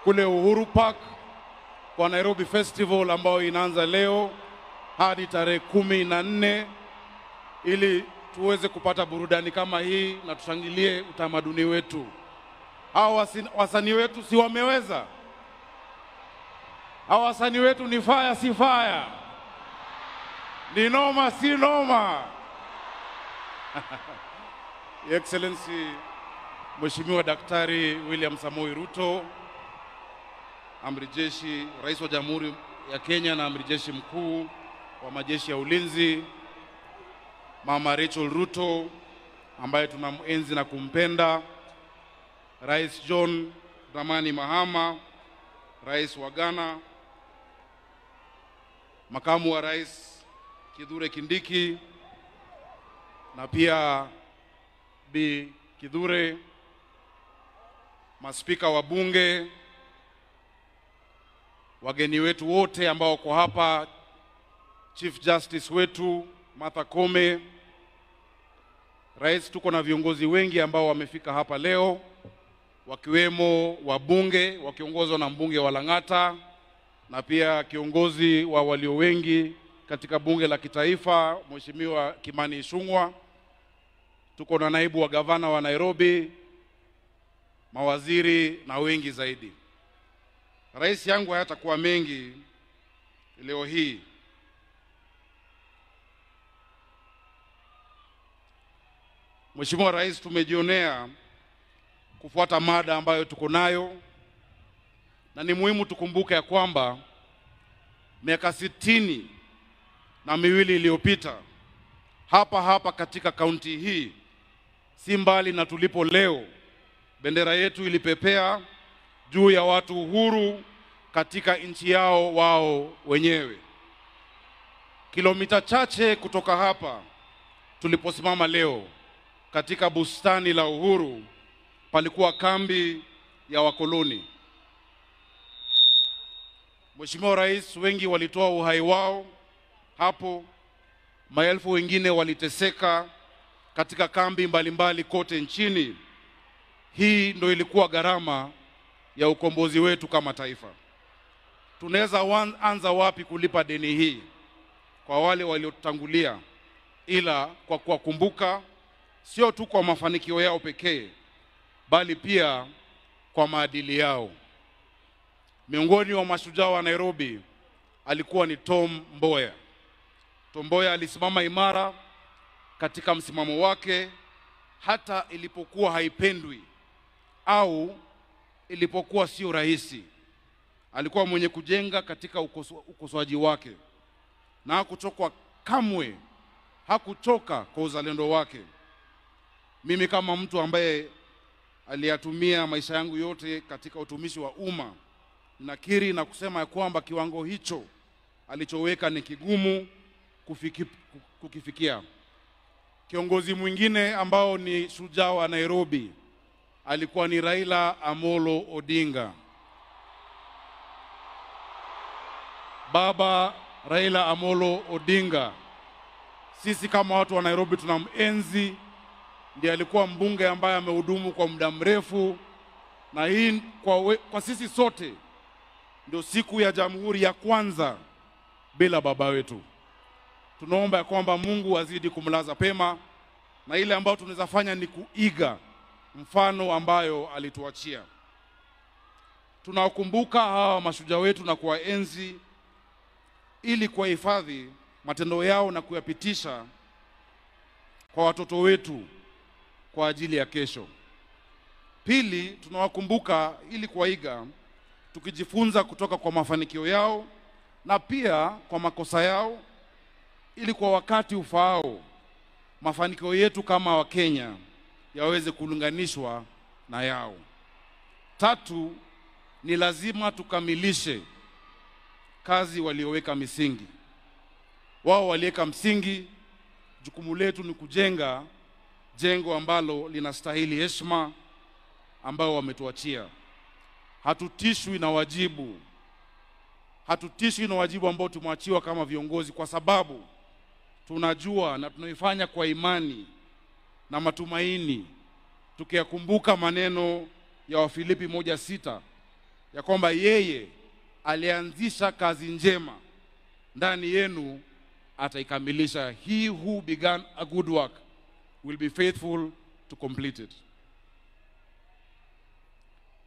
kule Uhuru Park kwa Nairobi Festival ambayo inaanza leo hadi tarehe 14 ili tuweze kupata burudani kama hii na tushangilie utamaduni wetu. Hao wasanii wetu si wameweza? Hao wasanii wetu ni fire si fire? Ni noma si noma? Your Excellency Mheshimiwa Daktari William Samoei Ruto, Amiri Jeshi, Rais wa Jamhuri ya Kenya na Amiri Jeshi Mkuu wa Majeshi ya Ulinzi, Mama Rachel Ruto ambaye tunamuenzi na kumpenda, Rais John Dramani Mahama, Rais wa Ghana, Makamu wa Rais Kithure Kindiki na pia Bi Kithure, maspika wa bunge, wageni wetu wote ambao wako hapa, Chief Justice wetu Martha Koome, Rais, tuko na viongozi wengi ambao wamefika hapa leo, wakiwemo wabunge wakiongozwa na mbunge wa Lang'ata na pia kiongozi wa walio wengi katika bunge la kitaifa Mheshimiwa Kimani Ichung'wah. Tuko na naibu wa gavana wa Nairobi, mawaziri na wengi zaidi. Rais yangu hayatakuwa mengi leo hii. Mheshimiwa Rais, tumejionea kufuata mada ambayo tuko nayo, na ni muhimu tukumbuke ya kwamba miaka 62 iliyopita hapa katika kaunti hii, si mbali na tulipo leo, bendera yetu ilipepea juu ya watu uhuru katika nchi yao wao wenyewe. Kilomita chache kutoka hapa tuliposimama leo katika bustani la Uhuru palikuwa kambi ya wakoloni. Mheshimiwa Rais, wengi walitoa uhai wao hapo, maelfu wengine waliteseka katika kambi mbalimbali kote nchini. Hii ndio ilikuwa gharama ya ukombozi wetu kama taifa. Tunaweza anza wapi kulipa deni hii kwa wale waliotangulia, ila kwa kuwakumbuka sio tu kwa mafanikio yao pekee, bali pia kwa maadili yao. Miongoni wa mashujaa wa Nairobi alikuwa ni Tom Mboya. Tom Mboya alisimama imara katika msimamo wake hata ilipokuwa haipendwi au ilipokuwa sio rahisi. Alikuwa mwenye kujenga katika ukosoaji wake na hakuchoka kamwe, hakuchoka kwa uzalendo wake. Mimi kama mtu ambaye aliyatumia maisha yangu yote katika utumishi wa umma, nakiri na kusema ya kwamba kiwango hicho alichoweka ni kigumu kukifikia. Kiongozi mwingine ambao ni shujaa wa Nairobi alikuwa ni Raila Amolo Odinga. Baba Raila Amolo Odinga, sisi kama watu wa Nairobi tunamenzi. Ndiye alikuwa mbunge ambaye amehudumu kwa muda mrefu, na hii kwa sisi sote ndio siku ya jamhuri ya kwanza bila baba wetu. Tunaomba ya kwamba Mungu azidi kumlaza pema, na ile ambayo tunaweza fanya ni kuiga mfano ambayo alituachia. Tunawakumbuka hawa mashujaa wetu na kuwaenzi ili kuhifadhi matendo yao na kuyapitisha kwa watoto wetu kwa ajili ya kesho. Pili, tunawakumbuka ili kuwaiga, tukijifunza kutoka kwa mafanikio yao na pia kwa makosa yao, ili kwa wakati ufaao mafanikio yetu kama Wakenya yaweze kulinganishwa na yao. Tatu, ni lazima tukamilishe kazi walioweka misingi. Wao waliweka msingi, jukumu letu ni kujenga jengo ambalo linastahili heshima ambao wametuachia. Hatutishwi na wajibu. Hatutishwi na wajibu ambao tumeachiwa kama viongozi, kwa sababu tunajua na tunaifanya kwa imani na matumaini, tukiyakumbuka maneno ya Wafilipi 1:6 ya kwamba yeye alianzisha kazi njema ndani yenu ataikamilisha. He who began a good work will be faithful to complete it.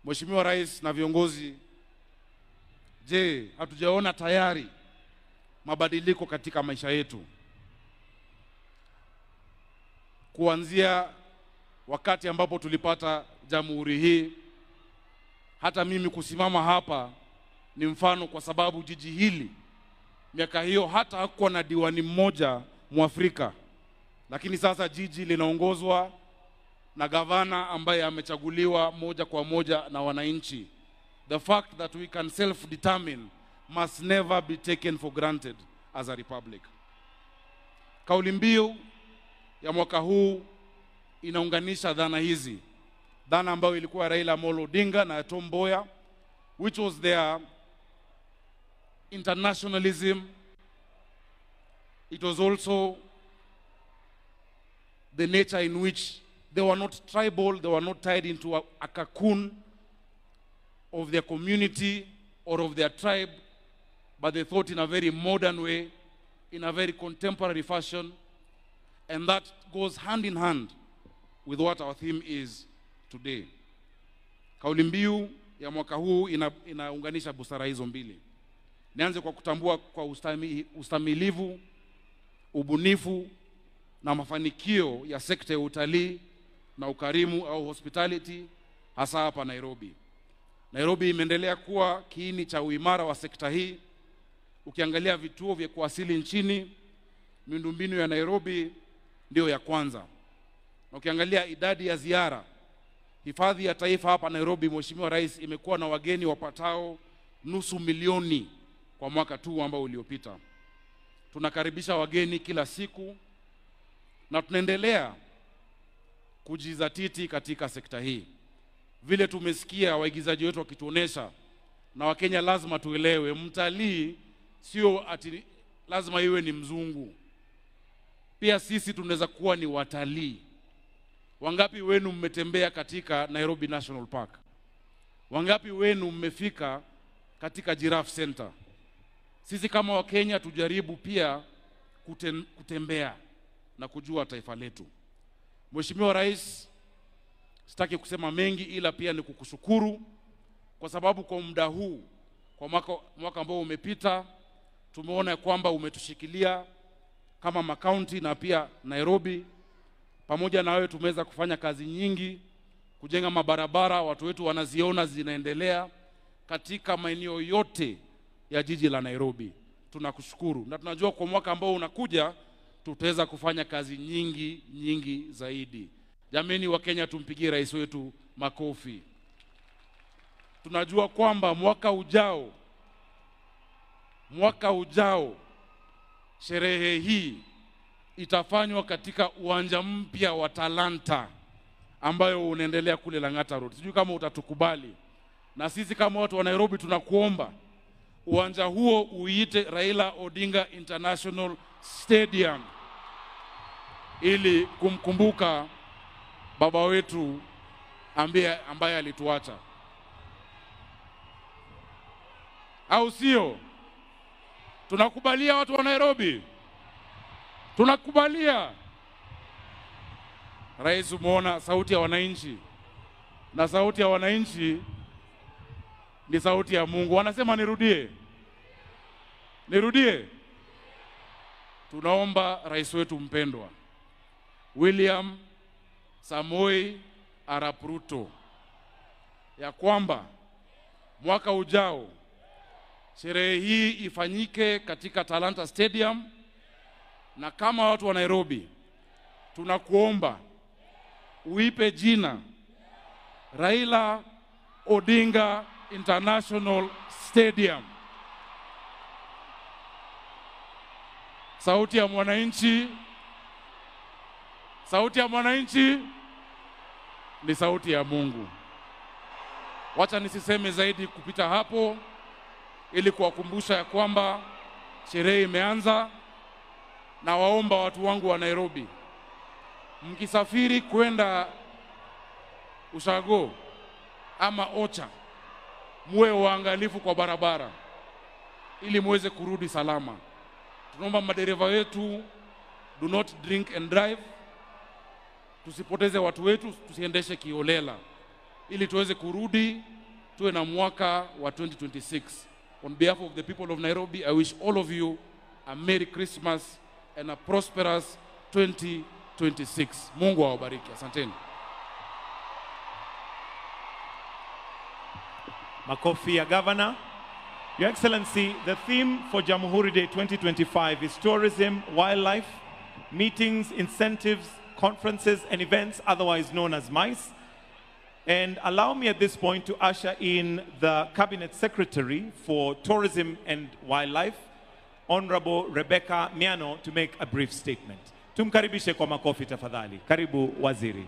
Mheshimiwa Rais na viongozi, je, hatujaona tayari mabadiliko katika maisha yetu? Kuanzia wakati ambapo tulipata jamhuri hii, hata mimi kusimama hapa ni mfano, kwa sababu jiji hili miaka hiyo hata hakuwa na diwani mmoja Mwafrika, lakini sasa jiji linaongozwa na gavana ambaye amechaguliwa moja kwa moja na wananchi. The fact that we can self-determine must never be taken for granted as a republic. Kauli mbiu ya mwaka huu inaunganisha dhana hizi. Dhana ambayo ilikuwa Raila Amolo Odinga na Tom Mboya, which was their internationalism. It was also the nature in which they were not tribal, they were not tied into a cocoon of their community or of their tribe, but they thought in a very modern way, in a very contemporary fashion, and that goes hand in hand with what our theme is today. Kauli mbiu ya mwaka huu inaunganisha busara hizo mbili. Nianze kwa kutambua kwa ustamilivu, ubunifu na mafanikio ya sekta ya utalii na ukarimu au hospitality, hasa hapa Nairobi. Nairobi imeendelea kuwa kiini cha uimara wa sekta hii. Ukiangalia vituo vya kuwasili nchini, miundombinu ya Nairobi ndio ya kwanza. Na ukiangalia idadi ya ziara, hifadhi ya taifa hapa Nairobi, Mheshimiwa Rais, imekuwa na wageni wapatao 500,000 kwa mwaka tu ambao uliopita. Tunakaribisha wageni kila siku na tunaendelea kujizatiti katika sekta hii. Vile tumesikia waigizaji wetu wakituonesha, na Wakenya lazima tuelewe, mtalii sio ati lazima iwe ni mzungu. Pia sisi tunaweza kuwa ni watalii. Wangapi wenu mmetembea katika Nairobi National Park? Wangapi wenu mmefika katika Giraffe Center? Sisi kama Wakenya tujaribu pia kutembea na kujua taifa letu. Mheshimiwa Rais, sitaki kusema mengi, ila pia ni kukushukuru kwa sababu kwa muda huu, kwa mwaka ambao umepita, tumeona kwamba umetushikilia kama makaunti na pia Nairobi. Pamoja na wewe tumeweza kufanya kazi nyingi, kujenga mabarabara, watu wetu wanaziona zinaendelea katika maeneo yote ya jiji la Nairobi. Tunakushukuru na tunajua kwa mwaka ambao unakuja tutaweza kufanya kazi nyingi zaidi. Jameni wa Kenya, tumpigie rais wetu makofi. Tunajua kwamba mwaka ujao sherehe hii itafanywa katika uwanja mpya wa Talanta ambayo unaendelea kule Lang'ata Road. Sijui kama utatukubali. Na sisi kama watu wa Nairobi tunakuomba uwanja huo uite Raila Odinga International Stadium ili kumkumbuka baba wetu ambaye alituacha. Au sio? Tunakubalia watu wa Nairobi? Tunakubalia. Rais, umeona sauti ya wananchi, na sauti ya wananchi ni sauti ya Mungu. Wanasema nirudie. Tunaomba rais wetu mpendwa William Samoei Arap Ruto ya kwamba mwaka ujao sherehe hii ifanyike katika Talanta Stadium, na kama watu wa Nairobi tunakuomba uipe jina Raila Odinga International Stadium. Sauti ya mwananchi ni sauti ya Mungu. Wacha nisiseme zaidi kupita hapo, ili kuwakumbusha ya kwamba sherehe imeanza. Na waomba watu wangu wa Nairobi, mkisafiri kwenda Ushago ama Ocha, muwe waangalifu kwa barabara ili muweze kurudi salama. Tunaomba madereva wetu, do not drink and drive. Tusipoteze watu wetu, tusiendeshe kiolela ili tuweze kurudi tuwe na mwaka wa 2026. On behalf of the people of Nairobi, I wish all of you a Merry Christmas and a prosperous 2026. Mungu awabariki. Asanteni. Makofi ya Governor. Your Excellency, the theme for Jamhuri Day 2025 is tourism, wildlife, meetings, incentives, conferences and events, otherwise known as MICE. And allow me at this point to usher in the Cabinet Secretary for Tourism and Wildlife, Honorable Rebecca Miano, to make a brief statement. Tumkaribishe kwa makofi tafadhali. Karibu Waziri.